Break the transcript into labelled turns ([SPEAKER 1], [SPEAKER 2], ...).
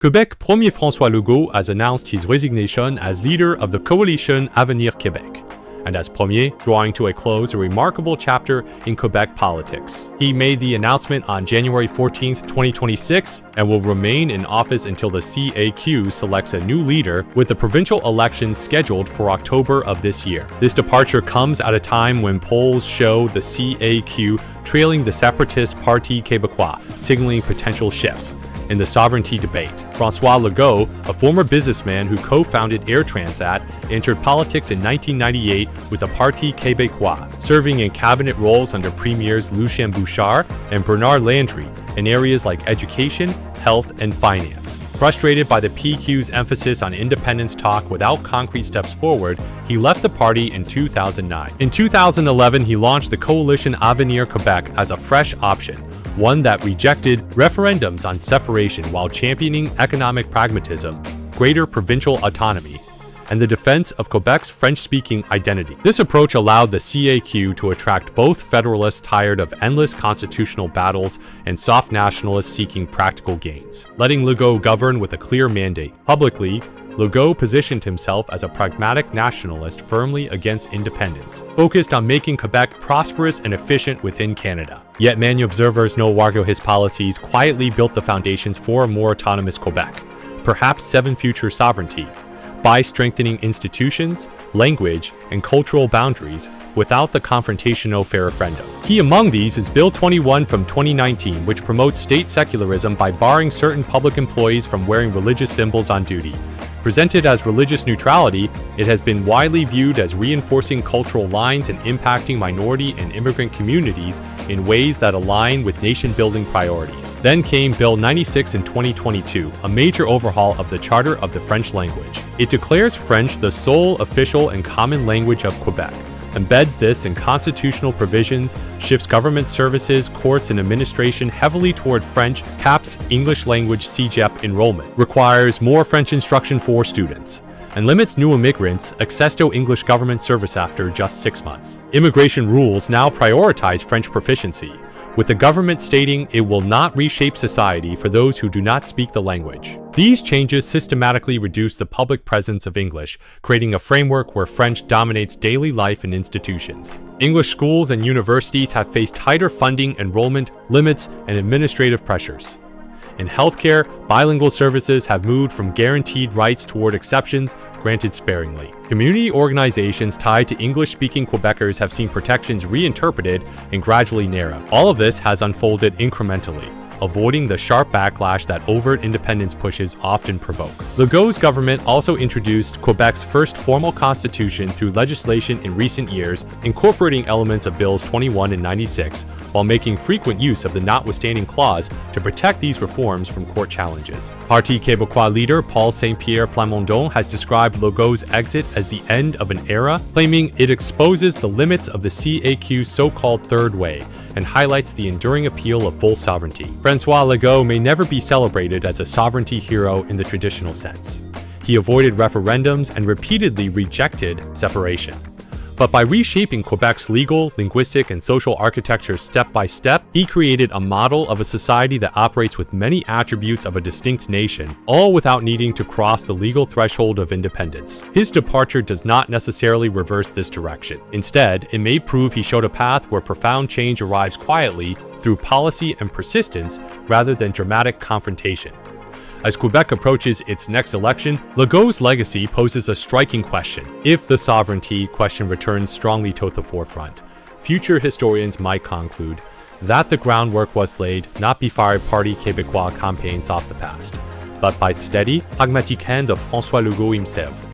[SPEAKER 1] Quebec Premier François Legault has announced his resignation as leader of the Coalition Avenir Québec, and as Premier, drawing to a close a remarkable chapter in Quebec politics. He made the announcement on January 14, 2026, and will remain in office until the CAQ selects a new leader, with the provincial elections scheduled for October of this year. This departure comes at a time when polls show the CAQ trailing the separatist Parti Québécois, signaling potential shifts in the sovereignty debate. François Legault, a former businessman who co-founded Air Transat, entered politics in 1998 with the Parti Québécois, serving in cabinet roles under premiers Lucien Bouchard and Bernard Landry in areas like education, health, and finance. Frustrated by the PQ's emphasis on independence talk without concrete steps forward, he left the party in 2009. In 2011, he launched the Coalition Avenir Québec as a fresh option, one that rejected referendums on separation while championing economic pragmatism, greater provincial autonomy, and the defense of Quebec's French-speaking identity. This approach allowed the CAQ to attract both federalists tired of endless constitutional battles and soft nationalists seeking practical gains, letting Legault govern with a clear mandate. Publicly, Legault positioned himself as a pragmatic nationalist firmly against independence, focused on making Quebec prosperous and efficient within Canada. Yet many observers know his policies quietly built the foundations for a more autonomous Quebec, perhaps seven future sovereignty, by strengthening institutions, language, and cultural boundaries without the confrontation of referendum. Key among these is Bill 21 from 2019, which promotes state secularism by barring certain public employees from wearing religious symbols on duty. Presented as religious neutrality, it has been widely viewed as reinforcing cultural lines and impacting minority and immigrant communities in ways that align with nation-building priorities. Then came Bill 96 in 2022, a major overhaul of the Charter of the French language. It declares French the sole official and common language of Quebec, embeds this in constitutional provisions, shifts government services, courts, and administration heavily toward French, caps English language CEGEP enrollment, requires more French instruction for students, and limits new immigrants' access to English government service after just 6 months. Immigration rules now prioritize French proficiency, with the government stating it will not reshape society for those who do not speak the language. These changes systematically reduce the public presence of English, creating a framework where French dominates daily life and institutions. English schools and universities have faced tighter funding, enrollment limits, and administrative pressures. In healthcare, bilingual services have moved from guaranteed rights toward exceptions, granted sparingly. Community organizations tied to English-speaking Quebecers have seen protections reinterpreted and gradually narrowed. All of this has unfolded incrementally, avoiding the sharp backlash that overt independence pushes often provoke. Legault's government also introduced Quebec's first formal constitution through legislation in recent years, incorporating elements of Bills 21 and 96, while making frequent use of the notwithstanding clause to protect these reforms from court challenges. Parti Québécois leader Paul Saint-Pierre Plamondon has described Legault's exit as the end of an era, claiming it exposes the limits of the CAQ's so-called third way and highlights the enduring appeal of full sovereignty. François Legault may never be celebrated as a sovereignty hero in the traditional sense. He avoided referendums and repeatedly rejected separation. But by reshaping Quebec's legal, linguistic, and social architecture step by step, he created a model of a society that operates with many attributes of a distinct nation, all without needing to cross the legal threshold of independence. His departure does not necessarily reverse this direction. Instead, it may prove he showed a path where profound change arrives quietly through policy and persistence rather than dramatic confrontation. As Quebec approaches its next election, Legault's legacy poses a striking question. If the sovereignty question returns strongly to the forefront, future historians might conclude that the groundwork was laid not by Parti Québécois campaigns of the past, but by the steady, pragmatique hand of François Legault himself.